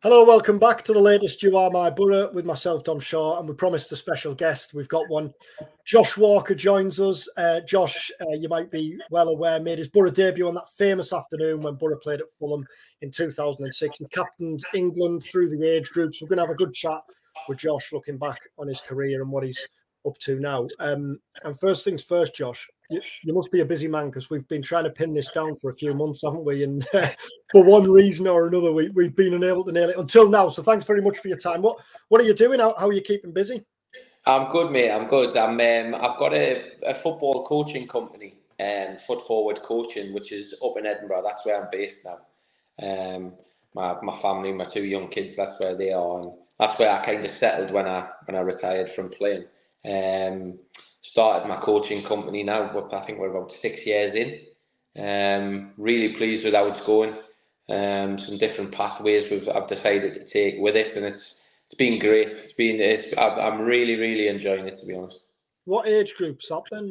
Hello, welcome back to the latest You Are My Boro with myself, Dom Shaw, and we promised a special guest. We've got one. Josh Walker joins us. Josh, you might be well aware, made his Boro debut on that famous afternoon when Boro played at Fulham in 2006 and captained England through the age groups. We're going to have a good chat with Josh, looking back on his career and what he's up to now. And first things first, Josh, you must be a busy man because we've been trying to pin this down for a few months, haven't we? And for one reason or another, we've been unable to nail it until now. So thanks very much for your time. What are you doing? How are you keeping busy? I'm good, mate. I'm good. I've got a football coaching company, Foot Forward Coaching, which is up in Edinburgh. That's where I'm based now. My family, my two young kids, that's where they are, and that's where I kind of settled when I retired from playing. Started my coaching company now, but I think we're about 6 years in. Really pleased with how it's going. Some different pathways I've decided to take with it, and it's been great. I'm really enjoying it, to be honest. What age groups up then?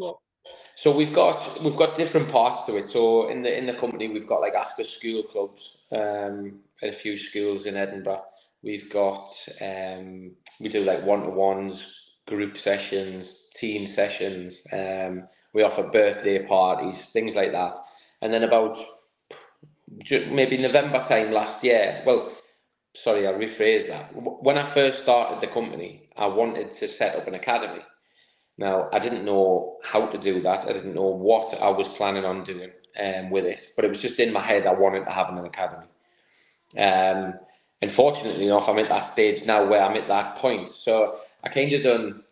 So we've got different parts to it. So in the company we've got like after school clubs, at a few schools in Edinburgh. We've got we do like one-to-ones, group sessions, team sessions. We offer birthday parties, things like that. And then about maybe November time last year. Well, sorry, I'll rephrase that. When I first started the company, I wanted to set up an academy. Now, I didn't know how to do that. I didn't know what I was planning on doing with it, but it was just in my head. I wanted to have an academy. And fortunately enough, I'm at that stage now where I'm at that point. So I kind of done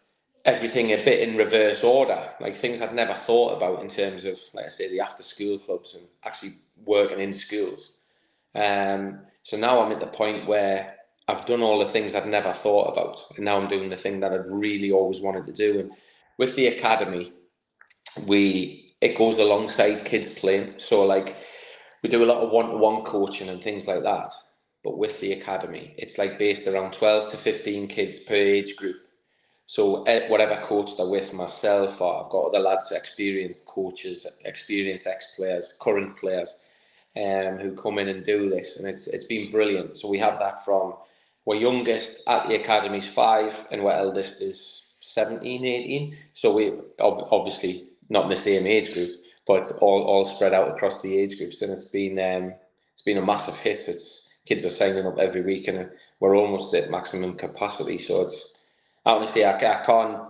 everything a bit in reverse order, like things I'd never thought about in terms of, like I say, the after school clubs and actually working in schools. So now I'm at the point where I've done all the things I'd never thought about, and now I'm doing the thing that I'd really always wanted to do. And with the academy, it goes alongside kids playing. So like we do a lot of one-to-one coaching and things like that. But with the academy, it's like based around 12 to 15 kids per age group. So whatever coach they're with, myself, or I've got other lads, experienced coaches, experienced ex-players, current players, who come in and do this, and it's been brilliant. So we have that from our youngest at the academy is 5, and our eldest is 17, 18. So we obviously not in the same age group, but all spread out across the age groups, and it's been a massive hit. Kids are signing up every week, and we're almost at maximum capacity. So it's honestly, I can't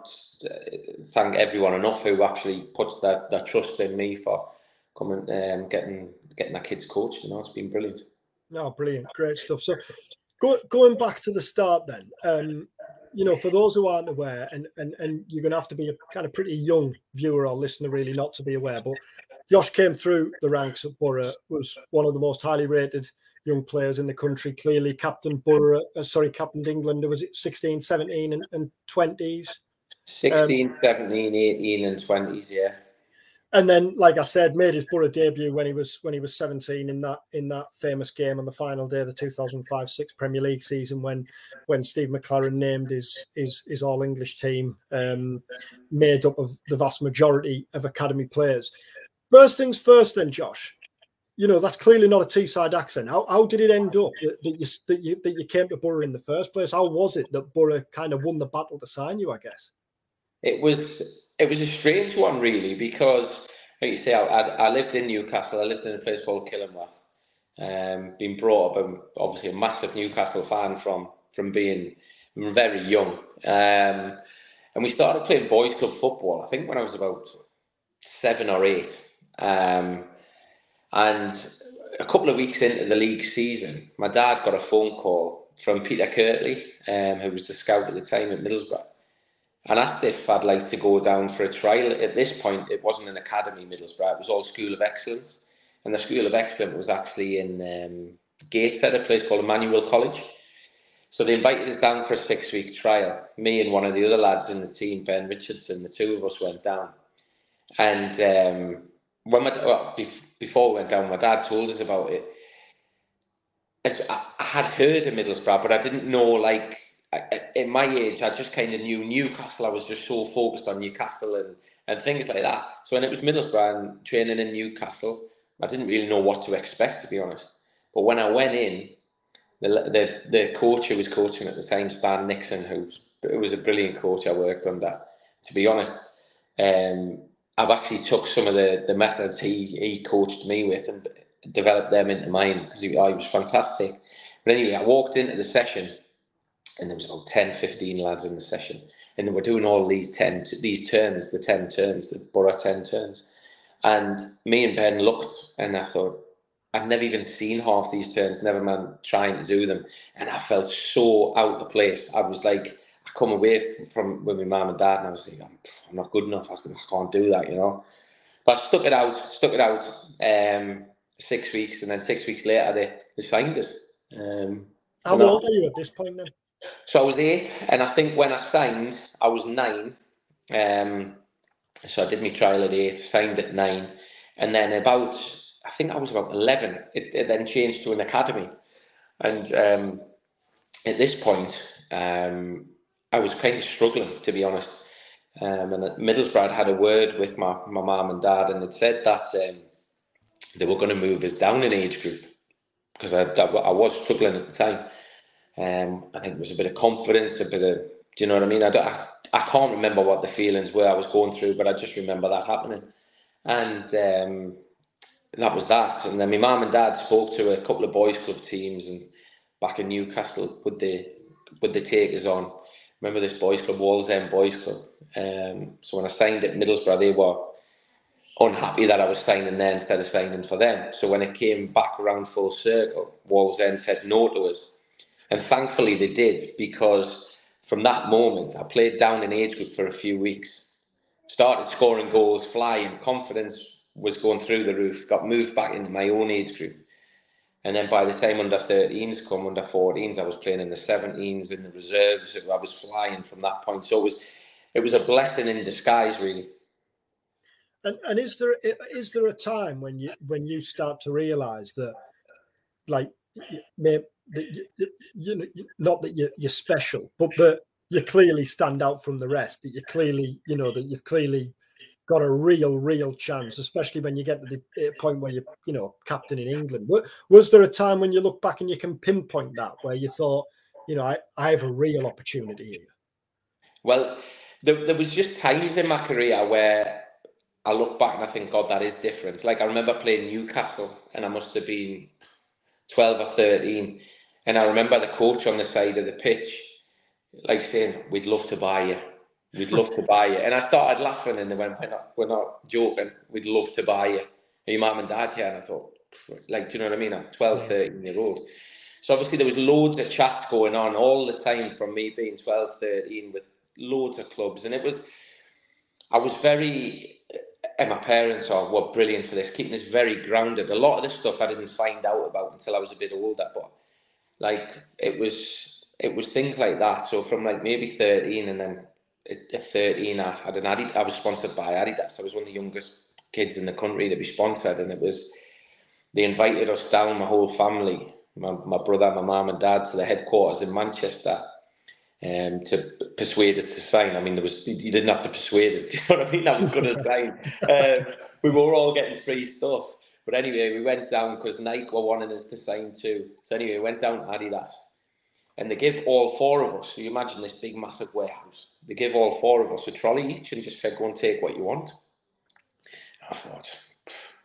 thank everyone enough who actually puts that trust in me for coming getting our kids coached. It's been brilliant. No, brilliant, great stuff. So going back to the start then, for those who aren't aware, and you're going to have to be a kind of pretty young viewer or listener really not to be aware, but Josh came through the ranks at Boro, was one of the most highly rated young players in the country, clearly captained England. Was it 16, 17 and 20s? 16, 17, 18 and 20s, yeah. And then, like I said, made his Boro debut when he was 17 in that famous game on the final day of the 2005-06 Premier League season when Steve McLaren named his All English team, made up of the vast majority of academy players. First things first, then, Josh. That's clearly not a Teesside accent. How did it end up that you came to Boro in the first place? How was it that Boro kind of won the battle to sign you, I guess? It was a strange one, really, because, like you say, I lived in Newcastle. I lived in a place called Killingworth. Been brought up, obviously, a massive Newcastle fan from being very young. And we started playing boys' club football, I think, when I was about 7 or 8. And a couple of weeks into the league season, my dad got a phone call from Peter Kirtley, who was the scout at the time at Middlesbrough, and asked if I'd like to go down for a trial. At this point, it wasn't an academy, Middlesbrough. It was all School of Excellence. And the School of Excellence was actually in Gateshead, a place called Emmanuel College. So they invited us down for a 6-week trial. Me and one of the other lads in the team, Ben Richardson, the two of us went down. And before we went down, my dad told us about it. I had heard of Middlesbrough, but I didn't know, like, at my age, I just kind of knew Newcastle. I was just so focused on Newcastle and things like that. So when it was Middlesbrough and training in Newcastle, I didn't really know what to expect, to be honest. But when I went in, the coach who was coaching at the time, Stan Nixon, who was a brilliant coach I worked under. To be honest, I've actually took some of the methods he coached me with and developed them into mine, because he was fantastic. But anyway, I walked into the session and there was about 10, 15 lads in the session, and they were doing all these turns, the Boro 10 turns. And me and Ben looked, and I thought, I've never even seen half these turns, never mind trying to do them. And I felt so out of place. I was like, I come away from with my mum and dad, and I was like, I'm not good enough. I can't do that, you know. But I stuck it out 6 weeks, and then 6 weeks later they signed us. How old are you at this point then? So I was 8, and I think when I signed, I was 9. So I did my trial at 8, signed at 9, and then I think I was about 11. It then changed to an academy, and at this point, I was kind of struggling, to be honest. And at Middlesbrough, I'd had a word with my mum and dad, and they'd said that they were going to move us down in age group, because I was struggling at the time. I think it was a bit of confidence, a bit of, do you know what I mean? I can't remember what the feelings were I was going through, but I just remember that happening. And that was that. And then my mum and dad spoke to a couple of boys club teams, and back in Newcastle, would they take us on? Remember this boys club, Wallsend Boys Club. So when I signed at Middlesbrough, they were unhappy that I was signing there instead of signing for them. So when it came back around full circle, Wallsend said no to us. And thankfully they did, because from that moment, I played down in age group for a few weeks, started scoring goals, flying, confidence was going through the roof, got moved back into my own age group. And then by the time under 13s come, under 14s, I was playing in the 17s, in the reserves. I was flying from that point. So it was a blessing in disguise, really. And is there a time when you start to realise that, like, not that you're special, but that you clearly stand out from the rest, that you clearly, that you've clearly got a real chance, especially when you get to the point where you're captain in England? Was there a time when you look back and you can pinpoint that, where you thought, I have a real opportunity here? Well, there was just times in my career where I look back and I think, God, that is different. Like, I remember playing Newcastle, and I must have been 12 or 13, and I remember the coach on the side of the pitch, like, saying, "We'd love to buy you. We'd love to buy you." And I started laughing, and they went, we're not joking. We'd love to buy you. Are your mum and dad here? And I thought, like, do you know what I mean? I'm 12, 13 year old. So obviously there was loads of chats going on all the time from me being 12, 13 with loads of clubs. And I was very, and my parents were brilliant for this, keeping us very grounded. A lot of this stuff I didn't find out about until I was a bit older, but like it was things like that. So from like maybe 13, and then at 13 I had I was sponsored by Adidas. I was one of the youngest kids in the country to be sponsored, and they invited us down, my whole family, my brother, my mum and dad, to the headquarters in Manchester, to persuade us to sign. I mean, you didn't have to persuade us, do you know what I mean? I was going to sign. We were all getting free stuff. But anyway, we went down because Nike were wanting us to sign too. So anyway, we went down to Adidas, and they give all 4 of us, so you imagine this big massive warehouse, they give all 4 of us a trolley each and just said, go and take what you want. I thought,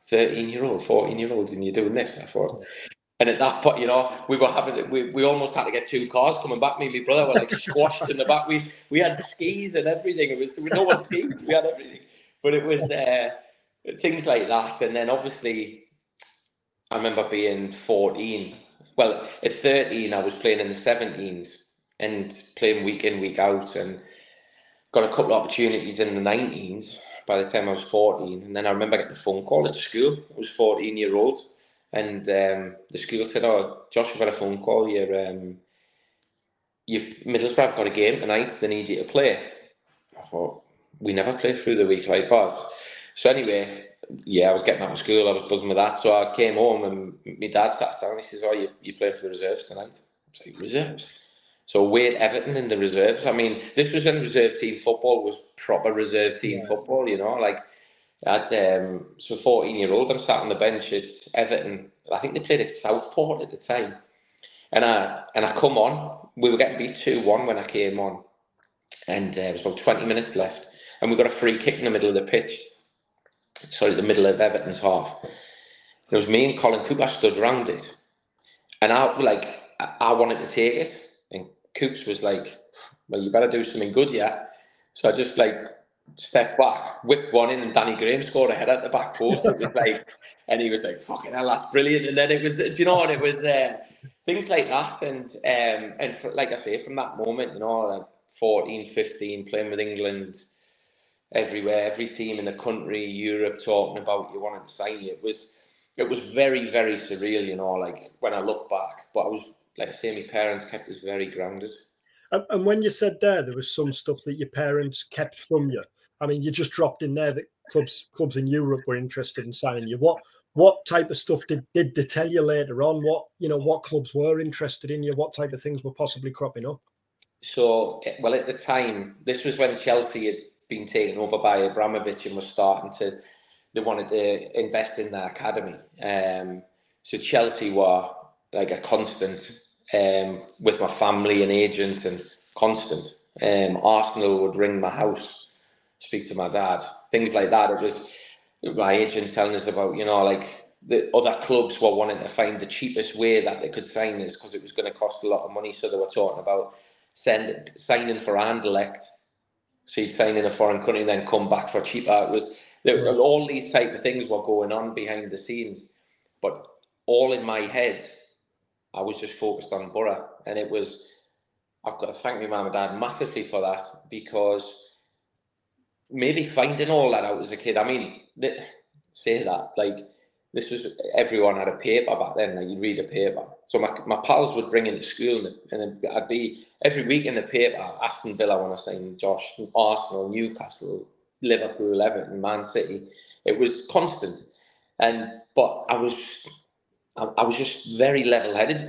13-year-old, 14-year-old, and you're doing this? I thought. And at that point, we almost had to get 2 cars coming back. Me and my brother were like squashed in the back. We had skis and everything. There was no one skis. We had everything. But it was things like that. And then obviously, I remember being 14. Well, at 13, I was playing in the 17s and playing week in, week out, and got a couple of opportunities in the 19s by the time I was 14. And then I remember getting a phone call at the school. I was 14-year-old. And the school said, "Oh, Josh, we've got a phone call. Middlesbrough have got a game tonight. They need you to play." I thought, we never play through the week like that. So anyway, I was getting out of school. I was buzzing with that. So I came home, and my dad sat down. He says, "Oh, you playing for the reserves tonight?" I was like, "Reserves?" So we're Everton in the reserves. I mean, this was when reserve team football was proper reserve team football. Like. So 14-year-old, I'm sat on the bench at Everton. I think they played at Southport at the time. And I come on. We were getting beat 2-1 when I came on, and it was about 20 minutes left, and we got a free kick in the middle of the pitch. Sorry, the middle of Everton's half. It was me and Colin Cooper stood round it, and I wanted to take it, and Coops was like, "Well, you better do something good, yeah." So I just stepped back, whipped one in, and Danny Graham scored a header at the back post. It was and he was like, "Fucking hell, that's brilliant!" And then it was, you know, and it was things like that, and like I say, from that moment, you know, 14, 15, playing with England everywhere, every team in the country, Europe, talking about you wanted to sign you. It was very, very surreal, you know, like when I look back. But I was, like I say, my parents kept us very grounded. And when you said there was some stuff that your parents kept from you, I mean, you just dropped in there that clubs in Europe were interested in signing you. What type of stuff did they tell you later on? What clubs were interested in you? What type of things were possibly cropping up? So, well, at the time, this was when Chelsea had been taken over by Abramovich and was they wanted to invest in their academy. So Chelsea were like a constant with my family and agent, and constant. Arsenal would ring my house, speak to my dad, things like that. It was my agent telling us about, you know, like the other clubs were wanting to find the cheapest way that they could sign us because it was going to cost a lot of money. So they were talking about signing for Anderlecht. So you'd sign in a foreign country and then come back for cheaper. All these type of things were going on behind the scenes, but all in my head, I was just focused on Boro, and I've got to thank my mum and dad massively for that, because maybe finding all that out as a kid. I mean, say that, like, this was, everyone had a paper back then, like, you'd read a paper. So my pals would bring into school, and I'd be every week in the paper, Aston Villa want to sign Josh, Arsenal, Newcastle, Liverpool, Everton, Man City. It was constant. But I was just very level-headed,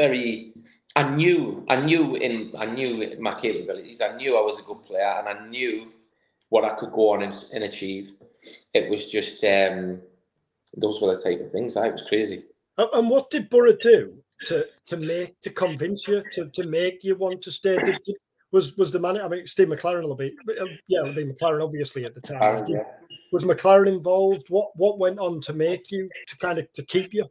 I knew my capabilities. I knew I was a good player, and I knew what I could go on and achieve. It was just those were the type of things. It was crazy. And what did Boro do to convince you to make you want to stay? Was the man? I mean, Steve McLaren will be, it'll be McLaren obviously at the time. Was McLaren involved? What went on to make you to keep you?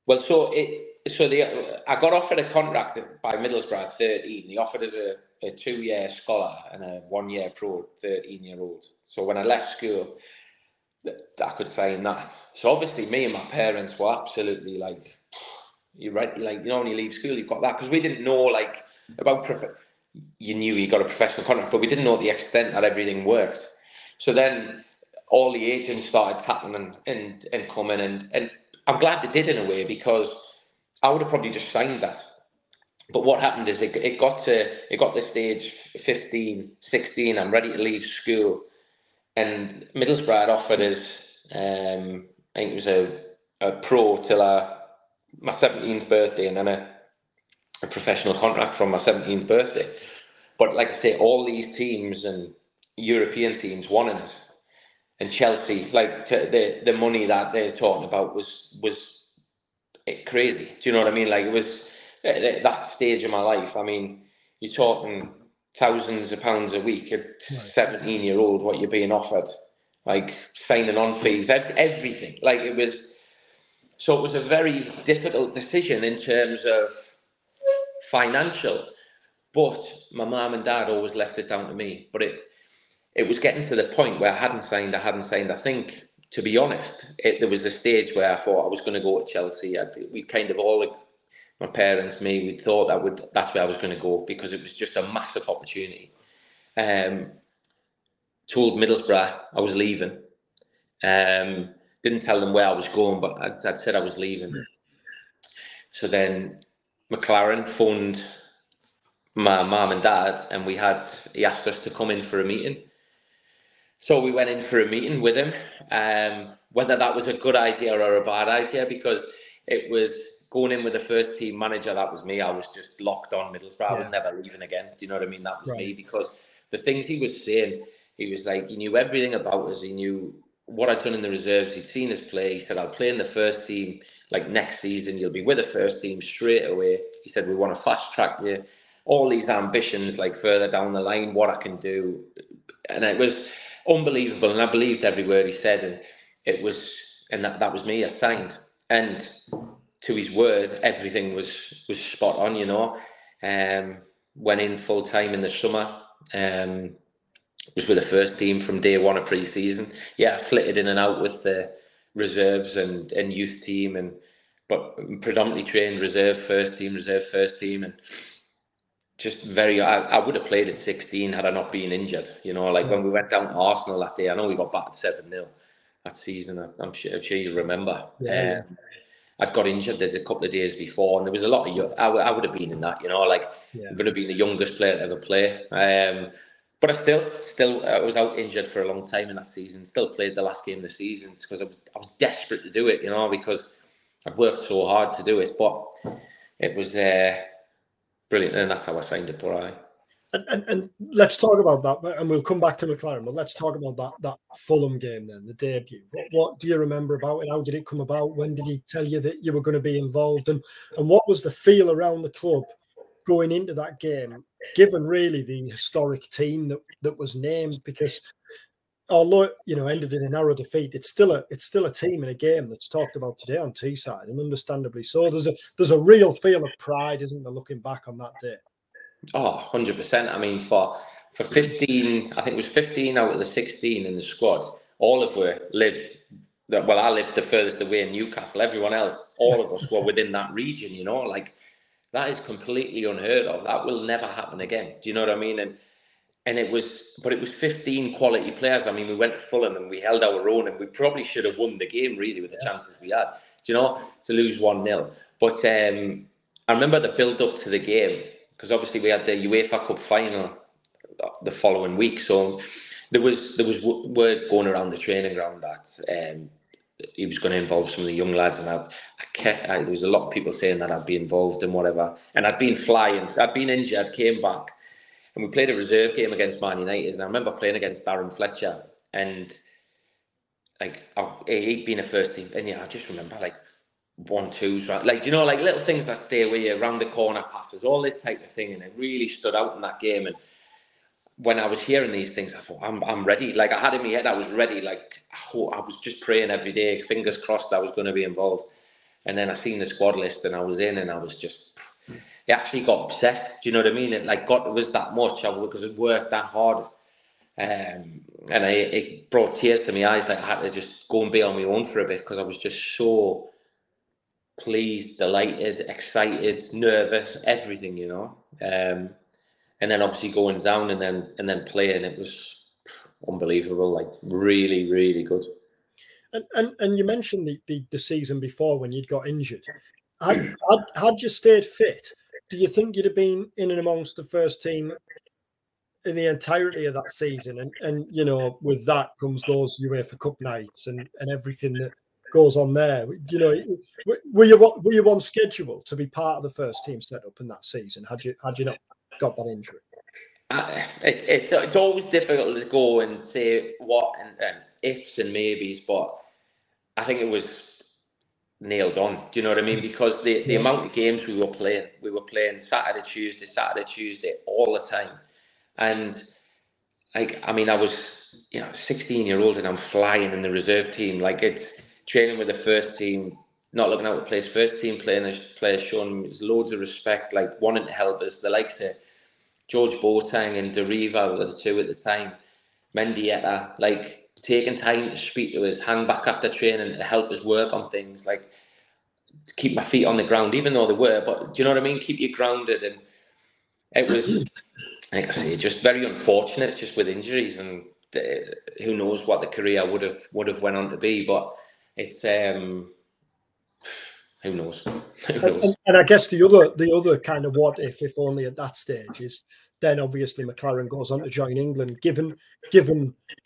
Well, I got offered a contract by Middlesbrough at 13. They offered us a 2-year scholar and a 1-year pro, 13-year-old. So when I left school, I could sign that. So obviously me and my parents were absolutely like, you're right, like, you know, when you leave school, you've got that. Because we didn't know, like, about, you knew you got a professional contract, but we didn't know the extent that everything worked. So then all the agents started tapping and coming, and I'm glad they did in a way, because I would have probably just signed that. But what happened is it got to stage 15, 16, I'm ready to leave school. And Middlesbrough had offered us, I think it was a pro till my 17th birthday, and then a professional contract from my 17th birthday. But like I say, all these teams and European teams wanted us. And Chelsea, like, the money that they're talking about was crazy. Do you know what I mean? Like, it was at that stage of my life. I mean, you're talking thousands of pounds a week at 17-year-old, what you're being offered, like signing on fees, everything. Like, it was a very difficult decision in terms of financial. But my mum and dad always left it down to me. But it was getting to the point where I hadn't signed. I think, to be honest, there was a stage where I thought I was going to go to Chelsea. We kind of all, my parents, me, we thought that's where I was going to go, because it was just a massive opportunity. Told Middlesbrough I was leaving. Didn't tell them where I was going, but I'd said I was leaving. So then McLaren phoned my mum and dad, and he asked us to come in for a meeting. So we went in for a meeting with him, whether that was a good idea or a bad idea, because it was going in with the first team manager. That was me. I was just locked on Middlesbrough. I was never leaving again. Do you know what I mean? That was me, because the things he was saying, he was like, he knew everything about us. He knew what I'd done in the reserves. He'd seen us play. He said, I'll play in the first team. like next season you'll be with the first team straight away. He said, we want to fast track you. All these ambitions, like further down the line, what I can do. And it was unbelievable. And I believed every word he said. And it was, and that was me. I signed. And to his word, everything was spot on, you know. Went in full time in the summer. Was with the first team from day one of pre-season. Yeah, I flitted in and out with the reserves and youth team, but predominantly trained reserve first team, and just I would have played at 16 had I not been injured. You know, like when we went down to Arsenal that day, I know we got battered 7-0 that season. I'm sure you remember. Yeah. I'd got injured a couple of days before, and there was a lot of I would have been in that. You know, like I would have been the youngest player to ever play. But I still I was out injured for a long time in that season. Still played the last game of the season because I was desperate to do it, you know, because I'd worked so hard to do it. But it was brilliant, and that's how I signed it. Boro. And let's talk about that, and we'll come back to McLaren. But let's talk about that Fulham game then, the debut. What do you remember about it? How did it come about? When did he tell you that you were going to be involved? And what was the feel around the club going into that game, given really the historic team that was named? Because although you know ended in a narrow defeat, it's still a team in a game that's talked about today on Teesside, and understandably so. There's a real feel of pride, isn't there, looking back on that day? Oh, 100%. I mean, for 15, I think it was 15 out of the 16 in the squad, all of us lived. Well, I lived the furthest away in Newcastle. Everyone else, all of us were within that region. You know, like that is completely unheard of. That will never happen again. Do you know what I mean? And it was 15 quality players. I mean, we went to Fulham and we held our own, and we probably should have won the game really with the chances we had. Do you know, to lose 1-0. But I remember the build up to the game, because obviously we had the UEFA Cup final the following week. So there was word going around the training ground that he was going to involve some of the young lads, and there was a lot of people saying that I'd be involved in whatever. And I'd been flying, I'd been injured, came back, and we played a reserve game against Man United. And I remember playing against Darren Fletcher, and like he'd been a first team, and yeah, I just remember like 1-2s, right? Like, you know, like little things that stay with you, around the corner passes, all this type of thing, and it really stood out in that game. And when I was hearing these things, I thought, I'm ready. Like I had in my head, I was ready. Like I was just praying every day, fingers crossed I was going to be involved. And then I seen the squad list, and I was in, and I was just, it actually got upset. Do you know what I mean? It was that much because it worked that hard. And it brought tears to my eyes. Like I had to just go and be on my own for a bit, because I was just so pleased, delighted, excited, nervous, everything, you know. And then obviously going down and then playing, it was unbelievable, like really, really good. And you mentioned the season before when you'd got injured. Had you stayed fit, do you think you'd have been in and amongst the first team in the entirety of that season? And you know, with that comes those UEFA Cup nights and everything that goes on there. You know, were you on schedule to be part of the first team setup in that season? Had you not got that injury? It's always difficult to go and say what and ifs and maybes, but I think it was nailed on. Do you know what I mean? Because the amount of games we were playing Saturday, Tuesday all the time. And like, I mean, I was, you know, 16-year-old and I'm flying in the reserve team. Like, it's training with the first team, not looking out to play first team players, showing us loads of respect, like wanting to help us. The likes of George Boateng and Deriva were the two at the time. Mendieta, like taking time to speak to us, hang back after training to help us work on things, like to keep my feet on the ground, even though they were. But do you know what I mean? Keep you grounded. And it was, like I say, just very unfortunate, just with injuries, and who knows what the career would have went on to be. But it's who knows? Who knows? And I guess the other kind of what if only at that stage is then obviously McLaren goes on to join England. Given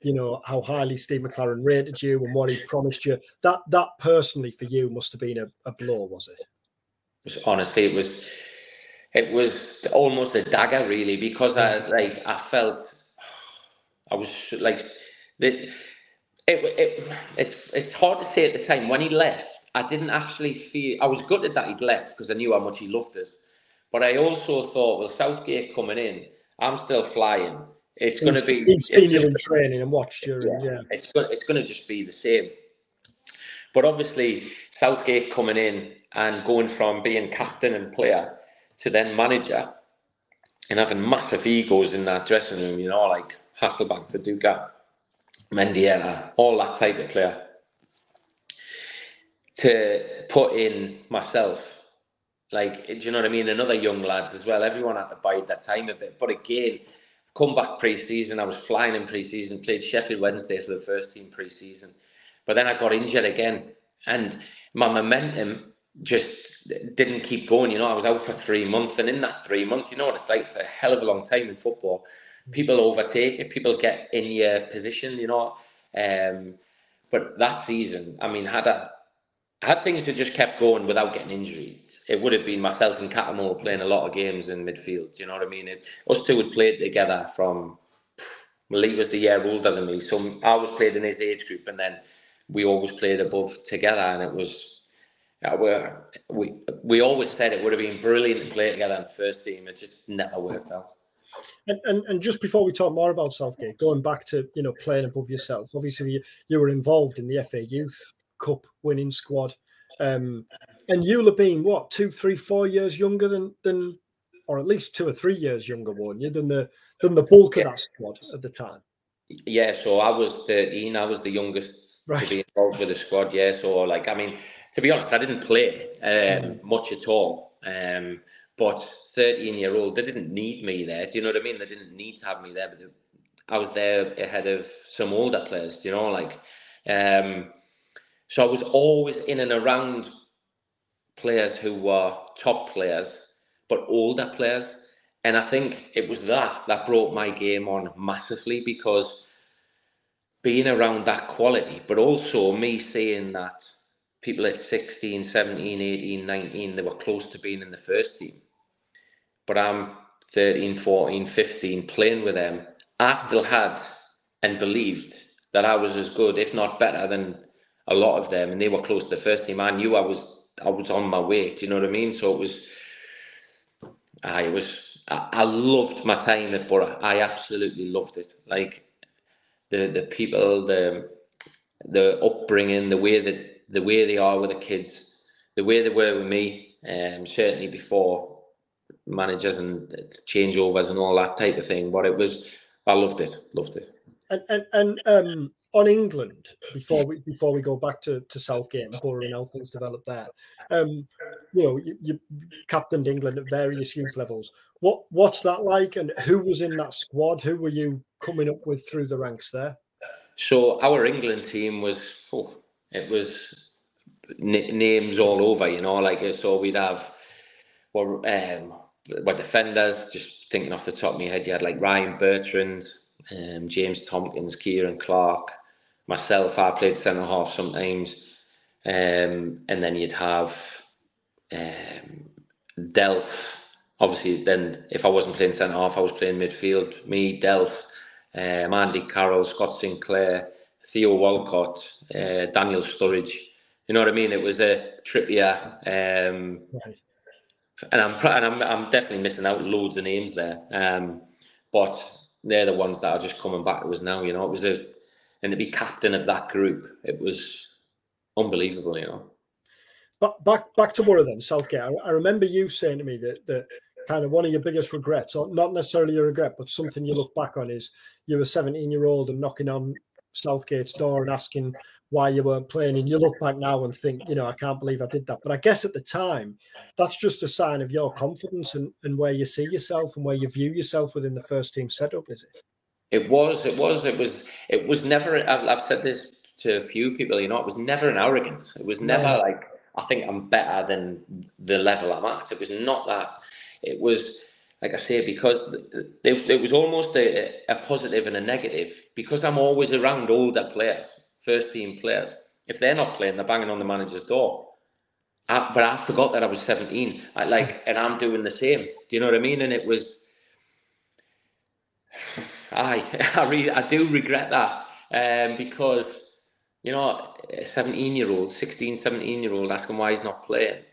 you know how highly Steve McLaren rated you and what he promised you, that personally for you must have been a blow, was it? Honestly, it was almost a dagger, really, because I felt I was like it's hard to say at the time when he left. I didn't actually feel, I was gutted that he'd left because I knew how much he loved it. But I also thought, well, Southgate coming in, I'm still flying. It's going to be. He's seen you in training and watched you, and yeah. It's going to just be the same. But obviously, Southgate coming in and going from being captain and player to then manager and having massive egos in that dressing room, you know, like Hasselbank, Viduka, Mendieta, all that type of player. To put in myself, like, do you know what I mean? And other young lads as well. Everyone had to bide their time a bit. But again, come back pre-season, I was flying in pre-season, played Sheffield Wednesday for the first team pre-season. But then I got injured again. And my momentum just didn't keep going. You know, I was out for 3 months. And in that 3 months, you know what it's like? It's a hell of a long time in football. People overtake it. People get in your position, you know. But that season, I mean, had things that just kept going without getting injured, it would have been myself and Catamore playing a lot of games in midfield. Do you know what I mean? Us two had played together from, well, he was the year older than me, so I was played in his age group, and then we always played above together, and it was, we always said it would have been brilliant to play together in the first team. It just never worked out. And just before we talk more about Southgate, going back to, you know, playing above yourself, obviously you were involved in the FA Youth Cup winning squad, and you'll have been what, 2, 3, 4 years younger than, or at least 2 or 3 years younger, weren't you, than the bulk of that squad at the time? Yeah, so I was 13. I was the youngest to be involved with the squad. Yeah, so like, I mean, to be honest, I didn't play much at all. But 13-year-old, they didn't need me there. Do you know what I mean? They didn't need to have me there, but I was there ahead of some older players. You know, like, so I was always in and around players who were top players, but older players. And I think it was that brought my game on massively, because being around that quality, but also me seeing that people at 16, 17, 18, 19, they were close to being in the first team. But I'm 13, 14, 15, playing with them. I still had and believed that I was as good, if not better, than a lot of them, and they were close to the first team. I knew I was on my way. Do you know what I mean? So it was. I loved my time at Boro. I absolutely loved it. Like the people, the upbringing, the way they are with the kids, the way they were with me. Certainly before managers and changeovers and all that type of thing. But I loved it. And on England, before we go back to Southgate and Boro and how things developed there, you know, you captained England at various youth levels. What's that like, and who was in that squad? Who were you coming up with through the ranks there? So our England team was, it was names all over, you know, like, so we'd have, well, defenders, just thinking off the top of my head, you had like Ryan Bertrand, James Tompkins, Kieran Clark, myself, I played centre half sometimes, and then you'd have Delph. Obviously, then if I wasn't playing centre half, I was playing midfield. Me, Delph, Andy Carroll, Scott Sinclair, Theo Walcott, Daniel Sturridge. You know what I mean? It was a Trippier, right. And I'm definitely missing out loads of names there. But they're the ones that are just coming back to us now. You know, and to be captain of that group, it was unbelievable. You know. But back to Boro then, Southgate. I remember you saying to me that kind of one of your biggest regrets, or not necessarily a regret, but something you look back on, is you were 17-year-old and knocking on Southgate's door and asking why you weren't playing, and you look back now and think, you know, I can't believe I did that. But I guess at the time, that's just a sign of your confidence and where you see yourself and where you view yourself within the first team setup, is it? It was never, I've said this to a few people, you know, it was never an arrogance. It was never like, I think I'm better than the level I'm at. It was not that. It was, like I say, because it was almost a positive and a negative, because I'm always around older players, first team players. If they're not playing, they're banging on the manager's door. But I forgot that I was 17, and I'm doing the same. Do you know what I mean? And it was, I do regret that, because you know, a 17-year-old, 16, 17-year-old asking why he's not playing.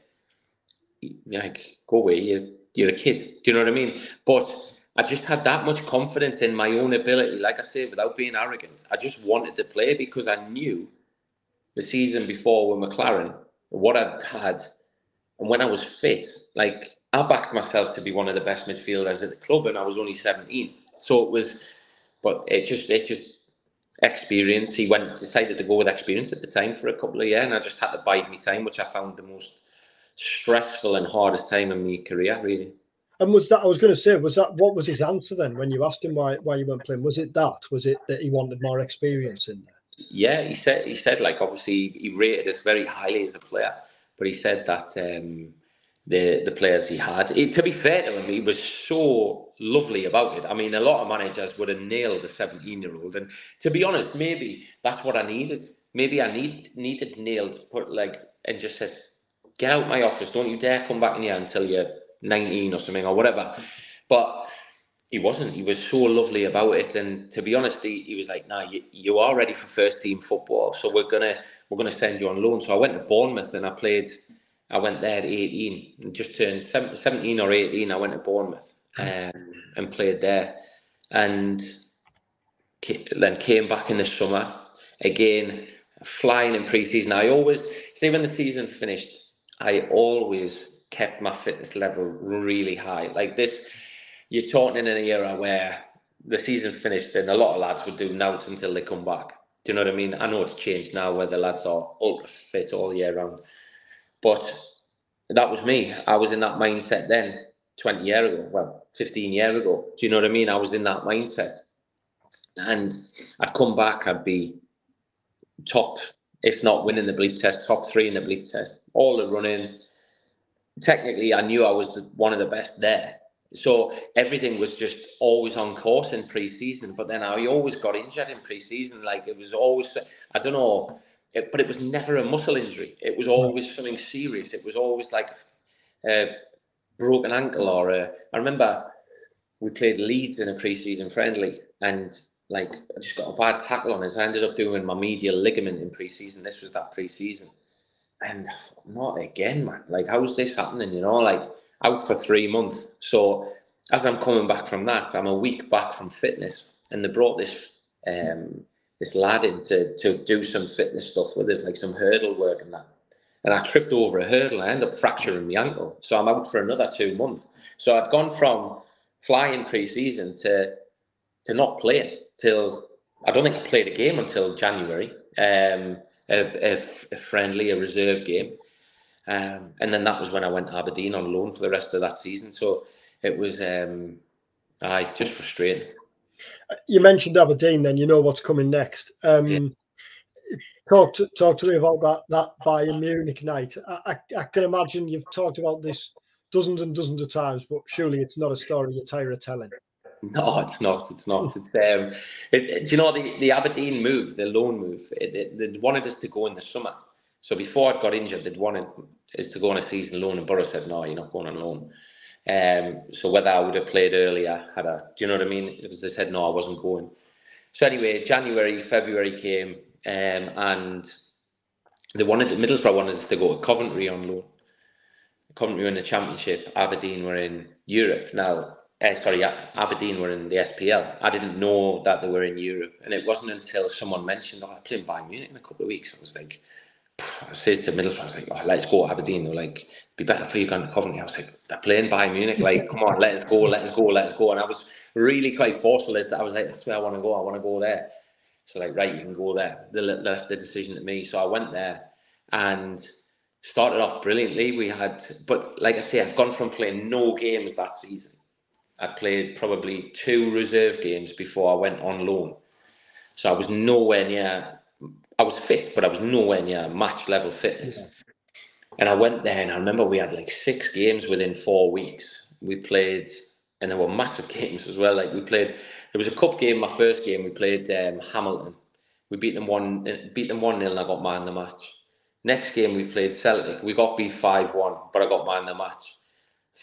Like, go away, you're a kid. Do you know what I mean? But I just had that much confidence in my own ability. Like I say, without being arrogant, I just wanted to play because I knew the season before with McLaren, what I'd had, and when I was fit, like, I backed myself to be one of the best midfielders at the club, and I was only 17. So it was, but it just experience. He decided to go with experience at the time for a couple of years, and I just had to bide my time, which I found the most stressful and hardest time in my career, really. And was that, I was going to say, was that, what was his answer then when you asked him why you weren't playing? Was it that he wanted more experience in there? Yeah, he said like, obviously he rated us very highly as a player, but he said that the players he had, to be fair to him, he was so lovely about it. I mean, a lot of managers would have nailed a 17-year-old, and to be honest, maybe that's what I needed. Maybe I needed nailed, and just said, get out my office, don't you dare come back in here until you're 19 or something or whatever. But he wasn't. He was so lovely about it, and to be honest, he was like, "Nah, you are ready for first team football, so we're gonna send you on loan." So I went to Bournemouth and I went there at 18, and just turned 17 or 18. I went to Bournemouth and played there, and then came back in the summer again, flying in pre-season. I always say when the season finished, I always kept my fitness level really high. Like this, you're talking in an era where the season finished and a lot of lads would do nought until they come back. Do you know what I mean? I know it's changed now where the lads are ultra fit all year round. But that was me. I was in that mindset then 20 years ago. Well, 15 years ago. Do you know what I mean? I was in that mindset. And I'd come back, I'd be top, if not winning the bleep test, top 3 in the bleep test. All the running. Technically, I knew I was one of the best there. So everything was just always on course in pre-season. But then I always got injured in pre-season. Like, it was always, I don't know, but it was never a muscle injury. It was always something serious. It was always like a broken ankle I remember we played Leeds in a pre-season friendly, and like, I just got a bad tackle on us. I ended up doing my medial ligament in pre-season. This was that pre-season. And not again, man. Like, how's this happening? You know, like, out for 3 months. So as I'm coming back from that, I'm a week back from fitness, and they brought this this lad in to do some fitness stuff with us, like some hurdle work and that. And I tripped over a hurdle. I ended up fracturing my ankle. So I'm out for another 2 months. So I'd gone from flying pre-season to not playing till, I don't think I played a game until January. A friendly, a reserve game. And then that was when I went to Aberdeen on loan for the rest of that season. So it was just frustrating. You mentioned Aberdeen, then you know what's coming next. Talk to me about that Bayern Munich night. I can imagine you've talked about this dozens and dozens of times, but surely it's not a story you're tired of telling. No, it's not. It's not. Do you know the Aberdeen move, the loan move? They wanted us to go in the summer. So before I got injured, they'd wanted us to go on a season loan, and Boro said, "No, you're not going on loan." So whether I would have played earlier, do you know what I mean? Because they said no, I wasn't going. So anyway, January, February came, and Middlesbrough wanted us to go to Coventry on loan. Coventry were in the Championship. Aberdeen were in Europe now. Aberdeen were in the SPL. I didn't know that they were in Europe, and it wasn't until someone mentioned, "Oh, I'm playing Bayern Munich in a couple of weeks." I was like, I said to Middlesbrough, I was like, "Oh, let's go to Aberdeen." They were like, "Be better for you going to Coventry." I was like, "They're playing Bayern Munich. Like, come on, let's go, let's go, let's go." And I was really quite forceful. I was like, "That's where I want to go. I want to go there." So like, right, you can go there. They left the decision to me, so I went there and started off brilliantly. But like I say, I've gone from playing no games that season. I played probably 2 reserve games before I went on loan. So I was nowhere near, I was fit, but I was nowhere near match level fitness. Yeah. And I went there, and I remember we had like 6 games within 4 weeks. We played, and there were massive games as well. Like, there was a cup game, my first game, we played Hamilton. We beat them 1-0, and I got man of the match. Next game, we played Celtic. We got beat 5-1, but I got man of the match.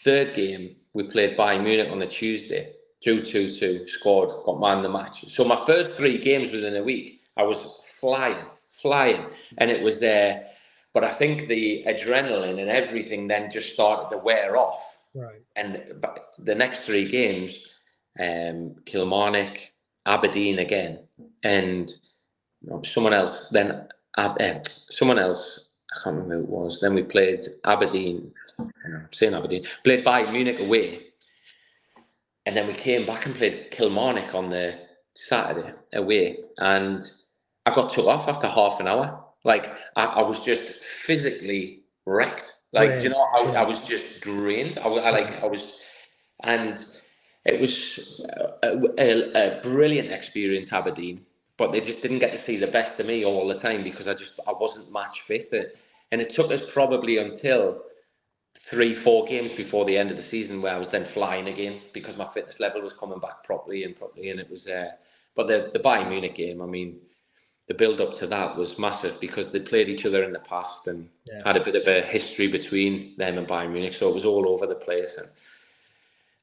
Third game, we played Bayern Munich on a Tuesday, 2-2-2, scored, got man of the match. So my first 3 games within a week, I was flying. flying, and it was there. But I think the adrenaline and everything then just started to wear off. Right. And the next 3 games, Kilmarnock, Aberdeen again, and someone else. Then someone else. I can't remember who it was. Then we played Aberdeen. I'm saying Aberdeen. Played Bayern Munich away, and then we came back and played Kilmarnock on the Saturday away, and I got took off after half an hour. Like I was just physically wrecked. Like, do you know, I was just drained. I was, and it was a brilliant experience, Aberdeen. But they just didn't get to see the best of me all the time because I wasn't match fit. And it took us probably until 3-4 games before the end of the season where I was then flying again because my fitness level was coming back properly, and it was there. But the Bayern Munich game, I mean, the build up to that was massive because they played each other in the past and had a bit of a history between them and Bayern Munich, so it was all over the place. And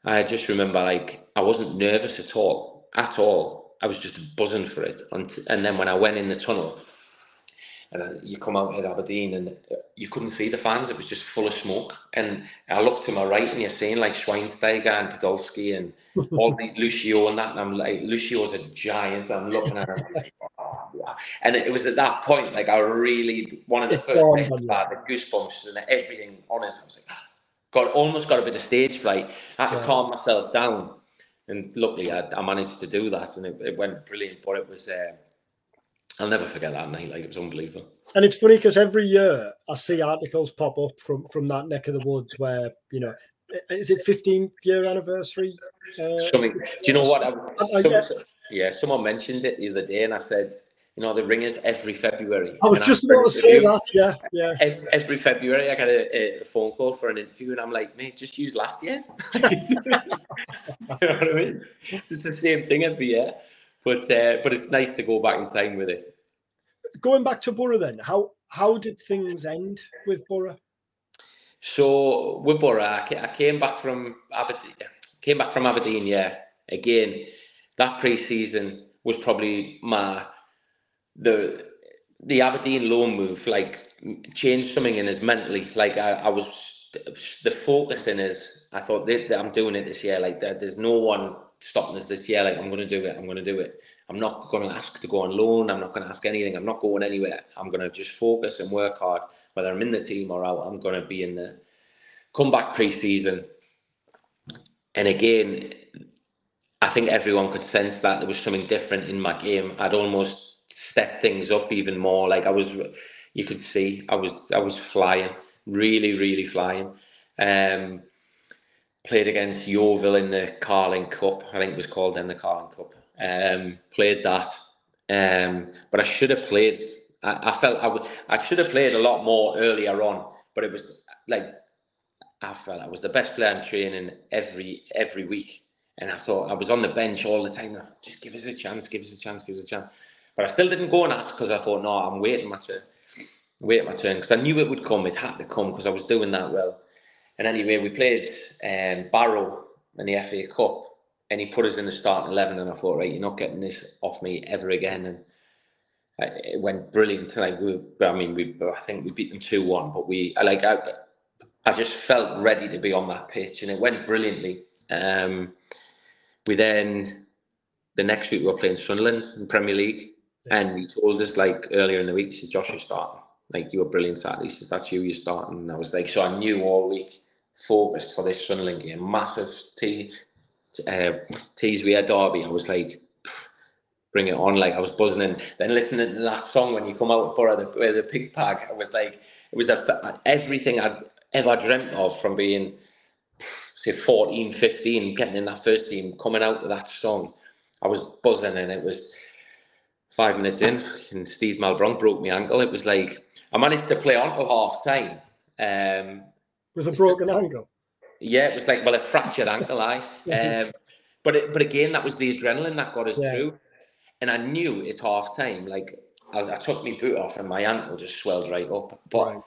I just remember, like, I wasn't nervous at all. I was just buzzing for it. And then when I went in the tunnel, and you come out at Aberdeen and you couldn't see the fans, it was just full of smoke. And I looked to my right and you're seeing like Schweinsteiger and Podolski and all the Lucio and that. And I'm like, Lucio's a giant. I'm looking at him, I'm like, oh, wow. And it was at that point, like, I really, one of the first things I had, the goosebumps and everything on us. I was like, almost got a bit of stage fright. I had to calm myself down. And luckily, I managed to do that, and it went brilliant. But it was, I'll never forget that night. Like, it was unbelievable. And it's funny because every year I see articles pop up from that neck of the woods where, you know, is it 15th year anniversary? Something. Do you know what? Someone mentioned it the other day, and I said, you know, the Ringers every February. I was just about to say that, yeah. Every February, I get a phone call for an interview, and I'm like, mate, just use last year's. You know what I mean? It's the same thing every year, but it's nice to go back in time with it. Going back to Boro then, how did things end with Boro? So with Boro, I came back from Aberdeen. Yeah, again, that pre-season was probably the Aberdeen loan move, like, changed something in us mentally. Like, I was, the focus in us, I thought that I'm doing it this year. Like, there's no one stopping us this year. Like, I'm going to do it. I'm not going to ask to go on loan. I'm not going to ask anything. I'm not going anywhere. I'm going to just focus and work hard, whether I'm in the team or out. I'm going to be in the comeback pre-season. And again, I think everyone could sense that there was something different in my game. I'd almost step things up even more. Like, you could see I was flying, really, really flying. Played against Yeovil in the Carling Cup, I think it was called then the Carling Cup. Played that, but I should have played. I felt I should have played a lot more earlier on, but it was like, I felt I was the best player in training every week, and I thought I was on the bench all the time. I thought, just give us a chance. But I still didn't go and ask because I thought, no, I'm waiting my turn because I knew it would come. It had to come because I was doing that well. And anyway, we played Boro in the FA Cup, and he put us in the starting 11, and I thought, right, you're not getting this off me ever again. And it went brilliant. Like, I think we beat them 2-1, but I just felt ready to be on that pitch, and it went brilliantly. We then, the next week, we were playing Sunderland in Premier League. And he told us, like, earlier in the week, he said, Josh, you're starting. Like, you were brilliant Saturday. He says, that's you're starting. And I was like, so I knew all week, focused for this Sunderland game. Massive tease we had derby. I was like, bring it on. Like, I was buzzing. And then listening to that song when you come out with Boro, the pig bag, I was like, it was everything I'd ever dreamt of from being, say, 14, 15, getting in that first team, coming out with that song. I was buzzing, and it was 5 minutes in, and Steve Malbron broke my ankle. It was like, I managed to play on till half time. With a broken ankle? Yeah, it was like, well, a fractured ankle, but again, that was the adrenaline that got us through. And I knew it's half time. Like, I took my boot off and my ankle just swelled right up. But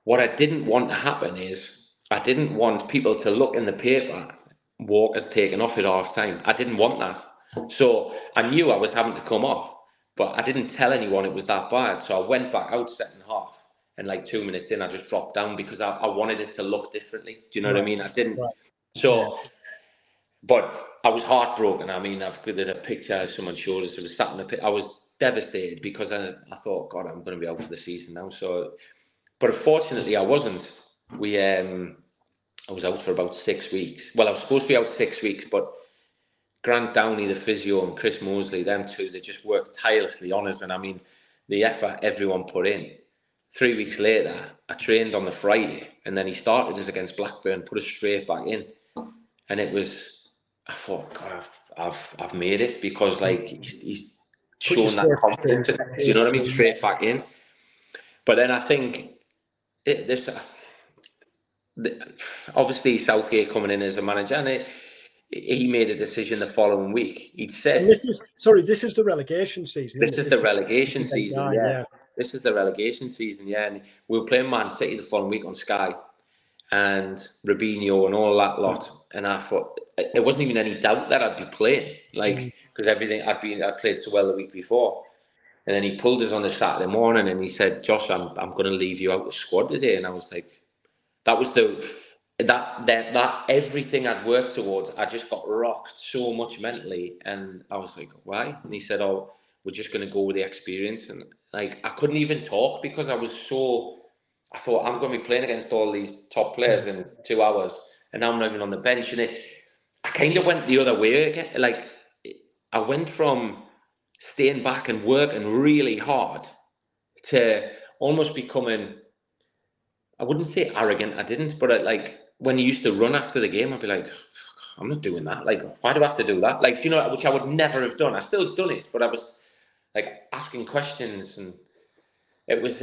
what I didn't want to happen is, I didn't want people to look in the paper, Walker's taken off at half time. I didn't want that. So I knew I was having to come off. But I didn't tell anyone it was that bad. So I went back out second half, and like 2 minutes in, I just dropped down because I wanted it to look differently. Do you know what I mean? I didn't. Right. So, but I was heartbroken. I mean, there's a picture someone showed us. It was sat in the pit. I was devastated because I thought, God, I'm going to be out for the season now. So, but fortunately, I wasn't. I was out for about 6 weeks. Well, I was supposed to be out 6 weeks, but Grant Downey, the physio, and Chris Mosley, them two, they just worked tirelessly on us. And I mean, the effort everyone put in. 3 weeks later, I trained on the Friday, and then he started us against Blackburn, put us straight back in. And it was, I thought, God, I've made it, because like he's shown that confidence. You know what I mean? Straight back in. But then I think obviously Southgate coming in as a manager, and he made a decision the following week. He'd said, and this is the relegation season. This is the relegation season, yeah. This is the relegation season, yeah. And we were playing Man City the following week on Sky, and Robinho and all that lot. And I thought there wasn't even any doubt that I'd be playing, like, because I'd played so well the week before. And then he pulled us on the Saturday morning and he said, Josh, I'm going to leave you out of the squad today. And I was like, that was that everything I'd worked towards, I just got rocked so much mentally. And I was like, why? And he said, oh, we're just going to go with the experience. And like, I couldn't even talk because I thought, I'm going to be playing against all these top players in 2 hours. And now I'm not even on the bench. And I kind of went the other way again. Like, I went from staying back and working really hard to almost becoming, I wouldn't say arrogant, I didn't, but like when he used to run after the game, I'd be like, I'm not doing that. Like, why do I have to do that? Like, do you know, which I would never have done. I still done it, but I was like asking questions, and it was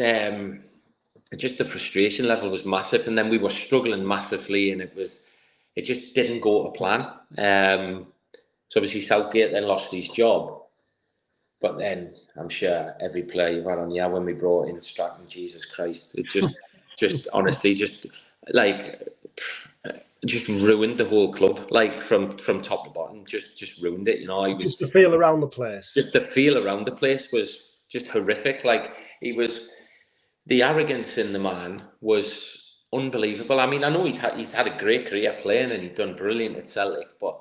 just the frustration level was massive. And then we were struggling massively, and it just didn't go to plan. So obviously Southgate then lost his job. But then I'm sure every player you've had on the air when we brought in Stratton, Jesus Christ, it just honestly just ruined the whole club, like from top to bottom, just ruined it. You know, just the feel around the place. Just the feel around the place was just horrific. Like, the arrogance in the man was unbelievable. I mean, I know he's had a great career playing and he'd done brilliant at Celtic, but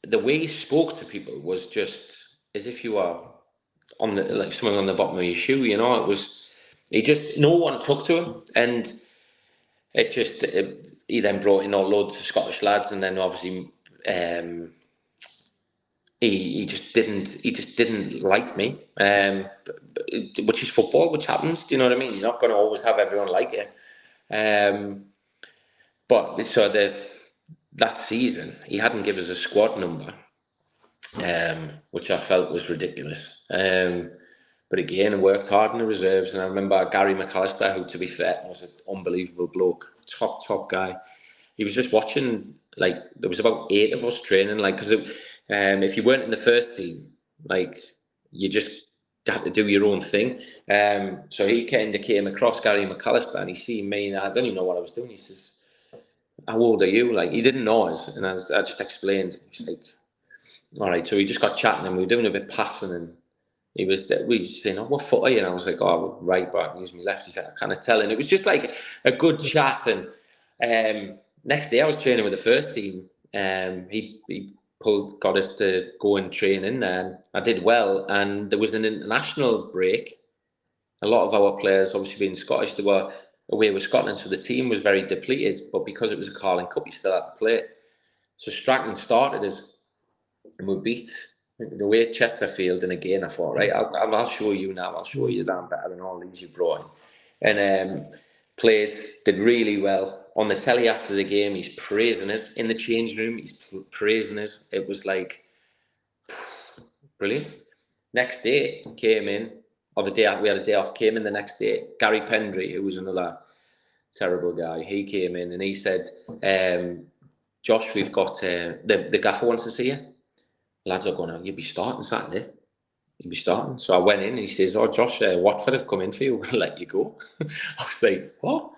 the way he spoke to people was just as if you were on the, like, something on the bottom of your shoe, you know. No one took to him, and he then brought in loads of Scottish lads, and then obviously he just didn't like me, which is football, which happens. Do you know what I mean? You're not going to always have everyone like you. But so that season, he hadn't given us a squad number, which I felt was ridiculous. But again, I worked hard in the reserves, and I remember Gary McAllister, who, to be fair, was an unbelievable bloke, top guy. He was just watching, like, there was about 8 of us training, like, because if you weren't in the first team, like, you just had to do your own thing. So he kind of came across Gary McAllister, and he seen me, and I don't even know what I was doing. He says, how old are you? Like, he didn't know us, and I just explained. He's like, all right. So we just got chatting, and we were doing a bit passing, and we just saying, oh, what foot are you? And I was like, oh, right back, use me left. He said, I kind of tell. And it was just like a good chat. And next day I was training with the first team. He got us to go and train in there, and I did well. And there was an international break. A lot of our players, obviously being Scottish, they were away with Scotland, so the team was very depleted. But because it was a Carling Cup, you still had to play it. So Stratton started us, and we beat the way Chesterfield. And again, I thought, right, I'll show you now. I'll show you that I'm better than all these you brought in. And did really well. On the telly after the game, he's praising us. In the change room, he's praising us. It was like, brilliant. Next day, came in, or the day we had a day off, came in the next day. Gary Pendry, who was another terrible guy, he came in and he said, Josh, we've got, the gaffer wants to see you. Lads are going, you'll be starting Saturday. You'll be starting. So I went in and he says, oh, Josh, Watford have come in for you. We're going to let you go. I was like, what?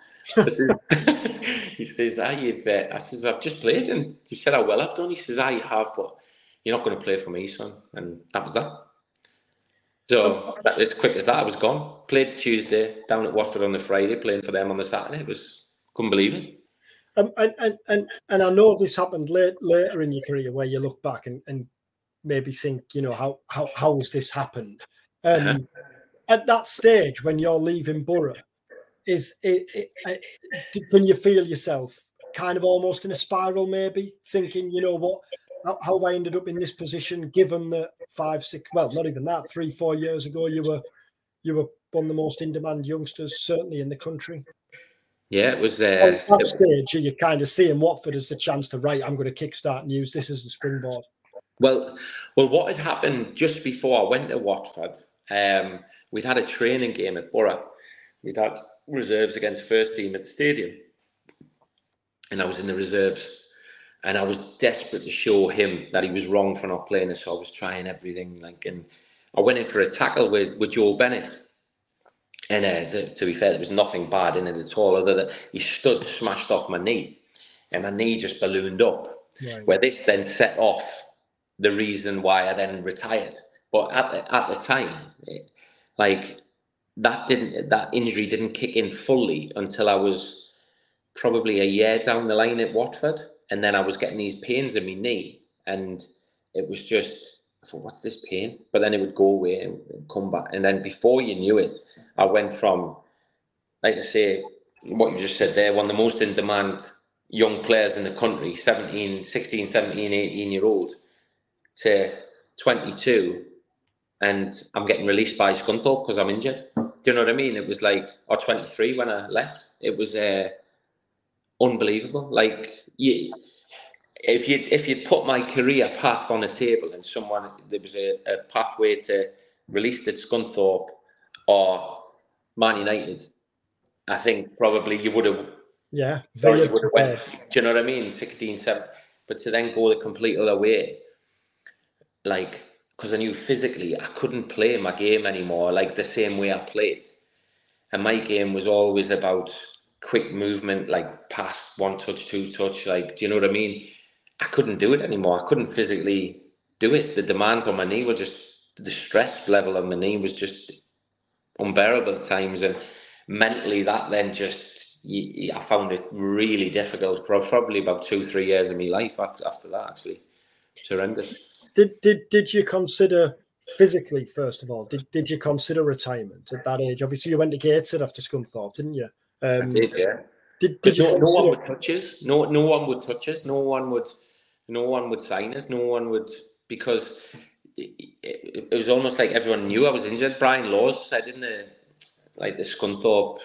He says, I says, I've just played. And he said, how well I've done. He says, you have, but you're not going to play for me, son. And that was that. So that, as quick as that, I was gone. Played Tuesday, down at Watford on the Friday, playing for them on the Saturday. It was, couldn't believe it. And I know this happened later in your career where you look back and maybe think, you know, how has this happened? At that stage when you're leaving Boro, can you feel yourself kind of almost in a spiral, maybe thinking, you know what, how have I ended up in this position, given that 5, 6, well, not even that, 3, 4 years ago, you were one of the most in-demand youngsters, certainly in the country. Yeah, it was at that stage, you kind of seeing Watford as the chance to, right, I'm going to kickstart and use this as the springboard. Well, what had happened just before I went to Watford, we'd had a training game at Boro. We'd had reserves against first team at the stadium. And I was in the reserves. And I was desperate to show him that he was wrong for not playing us. So I was trying everything. And I went in for a tackle with Joe Bennett. And to be fair, there was nothing bad in it at all, other than he stood smashed off my knee. And my knee just ballooned up. Right. Where this then set off the reason why I then retired. But at the time, that injury didn't kick in fully until I was probably a year down the line at Watford, and then I was getting these pains in my knee, and it was just, I thought, what's this pain? But then it would go away and come back, and then before you knew it, I went from, like I say, what you just said there, one of the most in-demand young players in the country, 16, 17, 18-year-old, to 22, and I'm getting released by Scunthorpe because I'm injured. Do you know what I mean? It was like, or 23 when I left. It was unbelievable. Like, if you'd put my career path on a table and there was a pathway to released at Scunthorpe or Man United, I think probably you would have. Yeah, you would have went. Do you know what I mean? 16, 17. But to then go the complete other way, like, because I knew physically I couldn't play my game anymore, like the same way I played. And my game was always about quick movement, like pass, 1 touch, 2 touch, like, do you know what I mean? I couldn't do it anymore. I couldn't physically do it. The demands on my knee were just, the stress level on my knee was just unbearable at times. And mentally that then just, I found it really difficult, probably about 2-3 years of my life after that, actually. It's horrendous. Did you consider physically, first of all, did you consider retirement at that age? Obviously, you went to Gateshead after Scunthorpe, didn't you? I did, yeah. Did you? No one would touch us. No one would touch us. No one would sign us. No one would, because it was almost like everyone knew I was injured. Brian Laws said in the Scunthorpe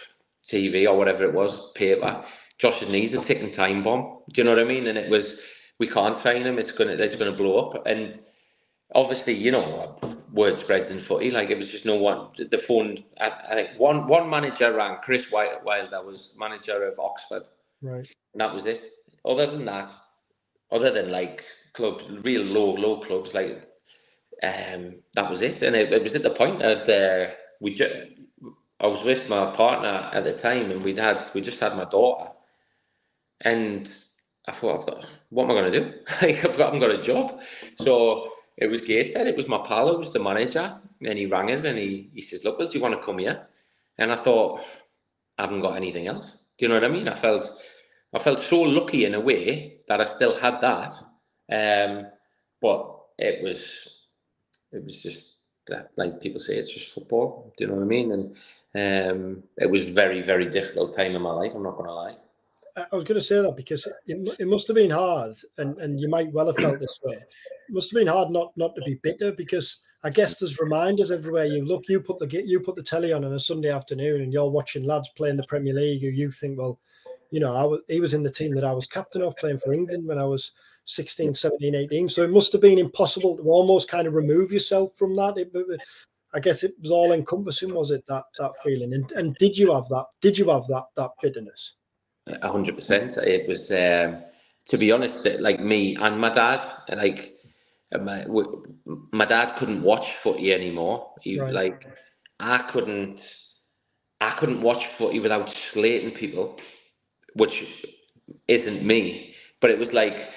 TV or whatever it was, paper, Josh's knee's a ticking time bomb. Do you know what I mean? And it was, we can't sign him. It's gonna blow up. And obviously, you know, word spreads in footy. Like, it was just no one. The phone. I think one manager rang, Chris Wilder was manager of Oxford. Right. And that was it. Other than that, other than like clubs, real low clubs, like that was it. And it was at the point that I was with my partner at the time, and we just had my daughter, and I thought, what am I going to do? Like, I haven't got a job. So it was Gateshead. It was my pal who was the manager, and he rang us and he says, look, well, do you want to come here? And I thought, I haven't got anything else. Do you know what I mean? I felt so lucky in a way that I still had that. But it was just that, like people say, it's just football. Do you know what I mean? And it was very, very difficult time in my life. I'm not going to lie. I was going to say that because it must have been hard, and you might well have felt this way. It must have been hard not to be bitter, because I guess there's reminders everywhere you look. You put the telly on a Sunday afternoon, and you're watching lads playing the Premier League who you think, well, you know, he was in the team that I was captain of, playing for England when I was 16, 17, 18. So it must have been impossible to almost kind of remove yourself from that. I guess it was all encompassing, was it, that feeling? And did you have that? Did you have that bitterness? 100%. It was, to be honest, like me and my dad, like my dad couldn't watch footy anymore. Right. Like, I couldn't watch footy without slating people, which isn't me. But it was like,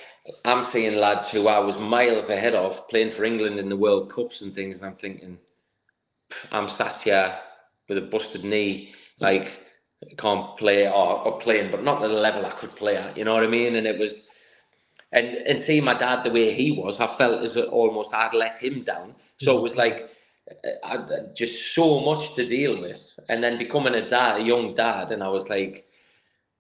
I'm seeing lads who I was miles ahead of playing for England in the World Cups and things, and I'm thinking, I'm sat here with a busted knee, like can't play or playing, but not at the level I could play at. You know what I mean? And it was, and seeing my dad the way he was, I felt as though almost I'd let him down. So it was like just so much to deal with, and then becoming a young dad, and I was like,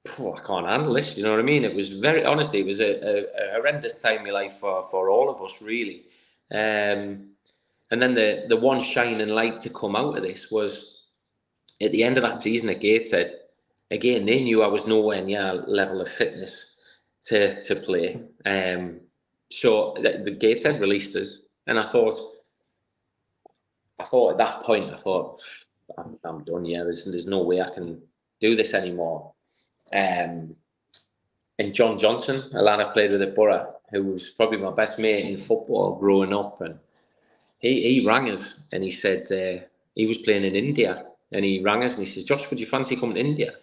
I can't handle this. You know what I mean? It was honestly, it was a horrendous time in my life for all of us, really. And then the one shining light to come out of this was at the end of that season at Gateshead. Again, they knew I was nowhere near level of fitness to play. So the Gateshead released us, and I thought at that point, I'm done. Yeah, there's no way I can do this anymore. And John Johnson, a lad I played with at Boro, who was probably my best mate in football growing up, and he rang us and he said he was playing in India, and he rang us and he says, Josh, would you fancy coming to India,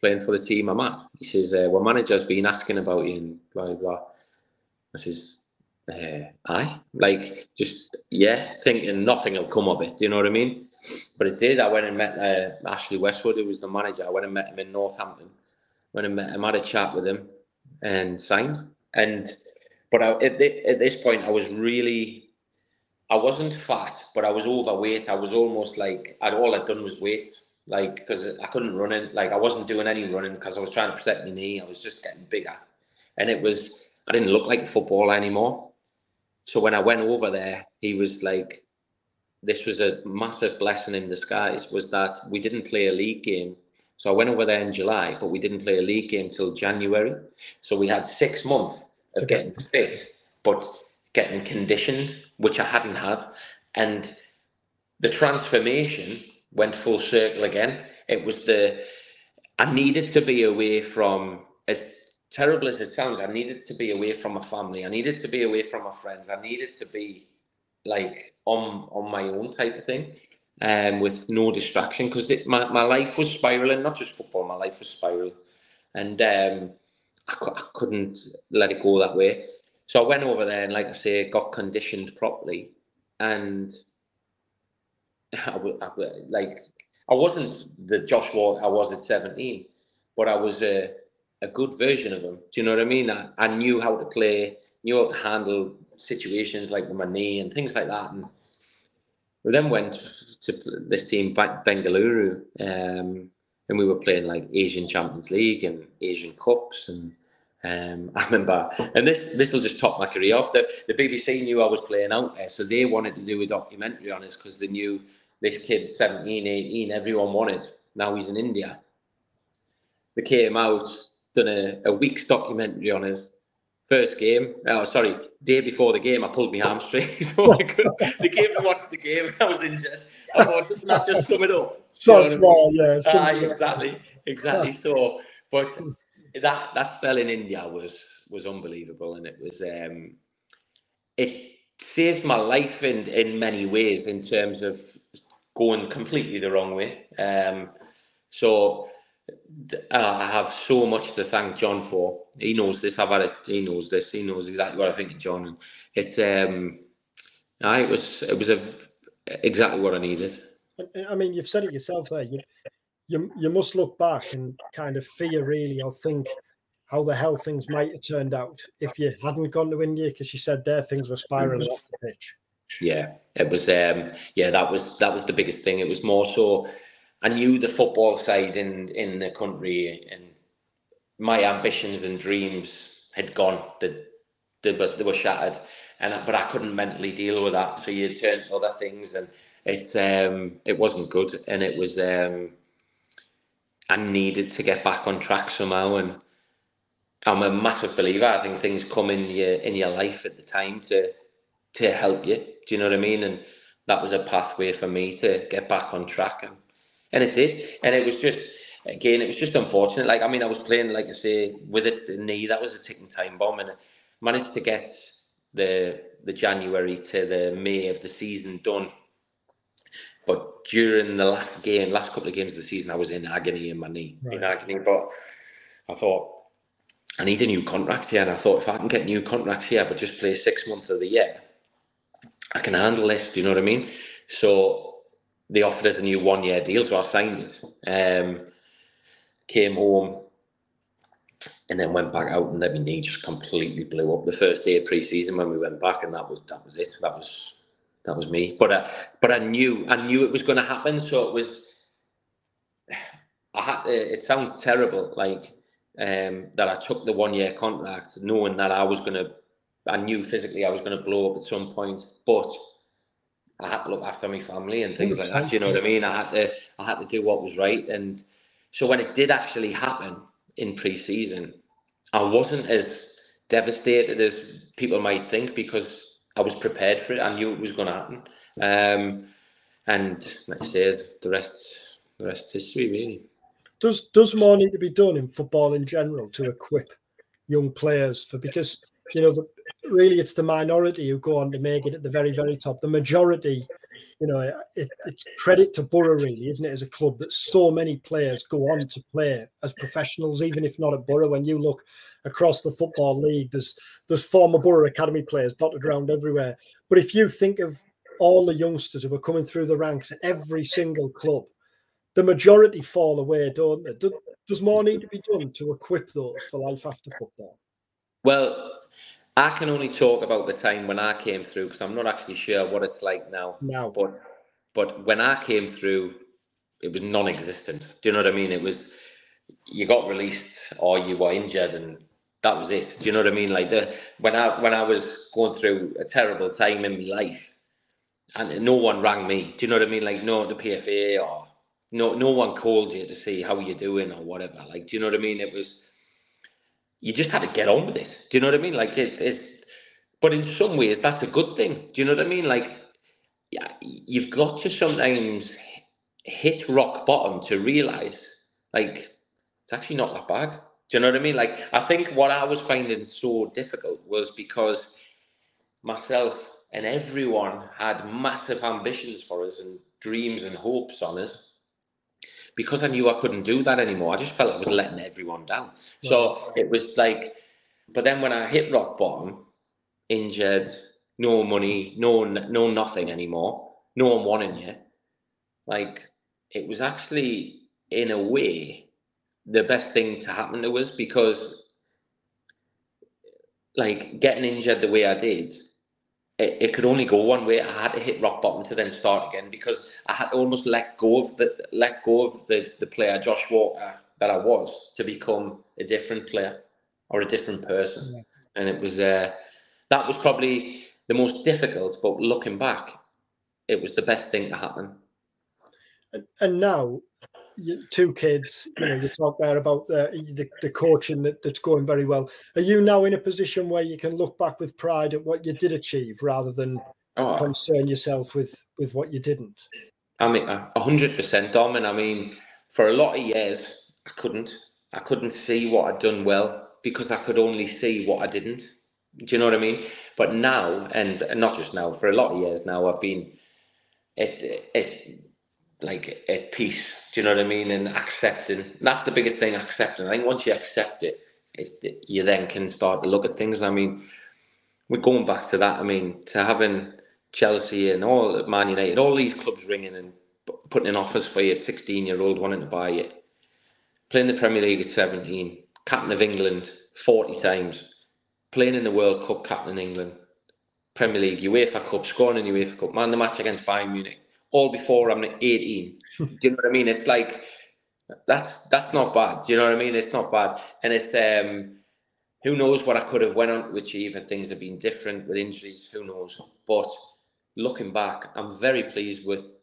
playing for the team I'm at? He says, well, manager's been asking about you and blah, blah, blah. I says, aye, like, just, yeah, thinking nothing will come of it, do you know what I mean? But it did. I went and met Ashley Westwood, who was the manager. I went and met him in Northampton. Went and met him, had a chat with him and signed. But at this point, I wasn't fat, but I was overweight. I was almost like, all I'd done was weight, like, because I couldn't run in. Like, I wasn't doing any running because I was trying to protect my knee. I was just getting bigger. And I didn't look like a footballer anymore. So when I went over there, he was like, this was a massive blessing in disguise, was that we didn't play a league game. So I went over there in July, but we didn't play a league game till January. So we had 6 months of getting fit, but getting conditioned, which I hadn't had. And the transformation went full circle again. It was I needed to be away from, as terrible as it sounds, I needed to be away from my family. I needed to be away from my friends. I needed to be like on my own type of thing. With no distraction, because my life was spiraling, not just football, my life was spiraling, and I couldn't let it go that way. So I went over there and, like I say, got conditioned properly, and I wasn't the Josh Walker I was at 17, but I was a good version of him. Do you know what I mean? I knew how to play, knew how to handle situations like with my knee and things like that, and we then went to this team, Bengaluru, and we were playing like Asian Champions League and Asian Cups. And I remember, and this will just top my career off, the BBC knew I was playing out there, so they wanted to do a documentary on us because they knew this kid, 17, 18, everyone wanted. Now he's in India. They came out, done a week's documentary on us. First game, day before the game, I pulled my hamstring, so I couldn't. They came to watch the game, I was injured. I thought, doesn't that just sum it up? Exactly. So, but that spell in India was unbelievable, and it was it saved my life in many ways in terms of going completely the wrong way. So I have so much to thank John for. He knows this. He knows this. He knows exactly what I think of John. And it's it was exactly what I needed. I mean, you've said it yourself there. You must look back and kind of fear, really, or think how the hell things might have turned out if you hadn't gone to India, because you said there things were spiraling off the pitch. Yeah, it was. That was the biggest thing. It was more so, I knew the football side in the country, and my ambitions and dreams had gone. They were shattered, but I couldn't mentally deal with that. So you turn to other things, and it wasn't good, and it was. I needed to get back on track somehow, and I'm a massive believer. I think things come in your life at the time to help you. Do you know what I mean? And that was a pathway for me to get back on track, and it did. And it was just unfortunate. Like, I mean, I was playing, like I say, with the knee. That was a ticking time bomb, and I managed to get the January to the May of the season done. But during the last couple of games of the season, I was in agony in my knee, But I thought, I need a new contract here. And I thought, if I can get new contracts here, but just play 6 months of the year, I can handle this. Do you know what I mean? So they offered us a new 1-year deal, so I signed it. Came home, and then went back out, and then my knee just completely blew up the first day of pre-season when we went back, and that was it. That was me. But I knew it was going to happen. So it was. It sounds terrible, like that I took the 1-year contract, knowing that I knew physically I was going to blow up at some point, but I had to look after my family and things like that. Do you know what I mean? I had to do what was right, and so when it did actually happen in pre-season, I wasn't as devastated as people might think, because I was prepared for it. I knew it was going to happen, and like I said, the rest is history, really. Does more need to be done in football in general to equip young players for, because really it's the minority who go on to make it at the very, very top. The majority, it's credit to Boro, really, isn't it, as a club, that so many players go on to play as professionals, even if not at Boro. When you look across the Football League, there's former Boro Academy players dotted around everywhere. But if you think of all the youngsters who are coming through the ranks at every single club, the majority fall away, don't they? Does more need to be done to equip those for life after football? Well, I can only talk about the time when I came through, because I'm not actually sure what it's like now. But when I came through, it was non-existent. Do you know what I mean? It was, you got released or you were injured, and that was it. Do you know what I mean? Like when I was going through a terrible time in my life, and no one rang me. Do you know what I mean? Like, no, the PFA, or no one called you to see how you're doing or whatever. Like, do you know what I mean? It was, you just had to get on with it. Do you know what I mean? Like, but in some ways that's a good thing. Do you know what I mean? Like, yeah, you've got to sometimes hit rock bottom to realize, like, it's actually not that bad. Do you know what I mean? Like, I think what I was finding so difficult was because myself and everyone had massive ambitions for us and dreams and hopes on us. Because I knew I couldn't do that anymore, I just felt I was letting everyone down. So it was like, but then when I hit rock bottom, injured, no money, no nothing anymore, no one wanting you, like, it was actually, in a way, the best thing to happen to us, because, like, getting injured the way I did, it could only go one way. I had to hit rock bottom to then start again, because I had to almost let go of the player Josh Walker that I was, to become a different player or a different person. Yeah. And it was that was probably the most difficult, but looking back, it was the best thing to happen. And now, two kids, you talk there about the coaching that's going very well. Are you now in a position where you can look back with pride at what you did achieve, rather than concern yourself with what you didn't? I mean, 100%, Dom. And I mean, for a lot of years, I couldn't see what I'd done well, because I could only see what I didn't. Do you know what I mean? But now, and not just now, for a lot of years now, I've been like at peace. Do you know what I mean? And accepting. That's the biggest thing, accepting. I think once you accept it, you then can start to look at things. I mean, we're going back to that. I mean, to having Chelsea and all, Man United, all these clubs ringing and putting in offers for you at 16-year-old wanting to buy you. Playing the Premier League at 17, captain of England 40 times, playing in the World Cup, captain England, Premier League, UEFA Cup, scoring in UEFA Cup, man the match against Bayern Munich, all before I'm 18. Do you know what I mean? It's like, that's not bad. Do you know what I mean? It's not bad. And it's, who knows what I could have went on to achieve, and things have been different with injuries, who knows. But looking back, I'm very pleased with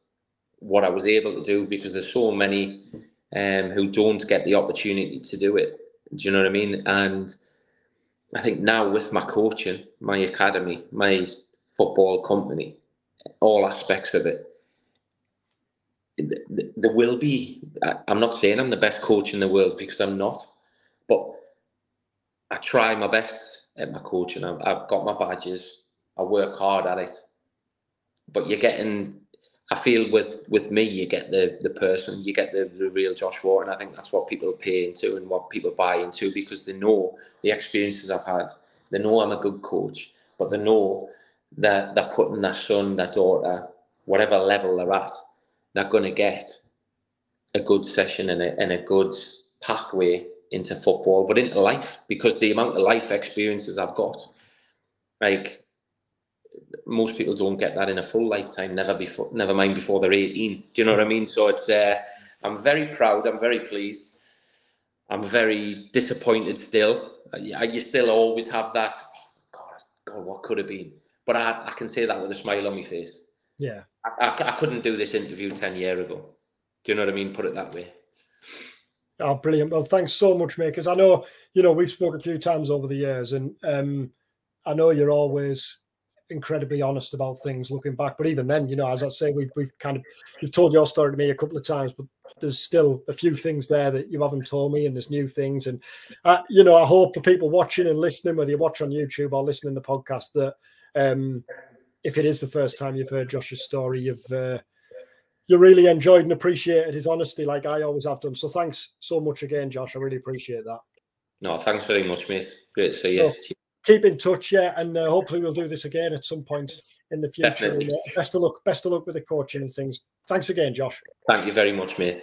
what I was able to do, because there's so many who don't get the opportunity to do it. Do you know what I mean? And I think now, with my coaching, my academy, my football company, all aspects of it, there will be, I'm not saying I'm the best coach in the world, because I'm not, but I try my best at my coaching. I've got my badges. I work hard at it. But you're getting, I feel with me, you get the person, you get the real Josh Ward, and I think that's what people pay into and what people buy into, because they know the experiences I've had. They know I'm a good coach, but they know that they're putting their son, their daughter, whatever level they're at, they're going to get a good session and a good pathway into football, but into life, because the amount of life experiences I've got, like, most people don't get that in a full lifetime, never mind before they're 18. Do you know what I mean? So it's I'm very proud, I'm very pleased, I'm very disappointed still. You still always have that, oh, God, what could have been? But I can say that with a smile on my face. Yeah. I couldn't do this interview 10 years ago. Do you know what I mean? Put it that way. Oh, brilliant. Well, thanks so much, mate, because I know, you know, we've spoken a few times over the years, and I know you're always incredibly honest about things looking back. But even then, you know, as I say, you've told your story to me a couple of times, but there's still a few things there that you haven't told me, and there's new things. And, you know, I hope for people watching and listening, whether you watch on YouTube or listening to the podcast, that if it is the first time you've heard Josh's story, you really enjoyed and appreciated his honesty, like I always have done. So thanks so much again, Josh. I really appreciate that. No, thanks very much, mate. Great to see you. So, keep in touch, yeah, and hopefully we'll do this again at some point in the future. Definitely. Best of luck with the coaching and things. Thanks again, Josh. Thank you very much, mate.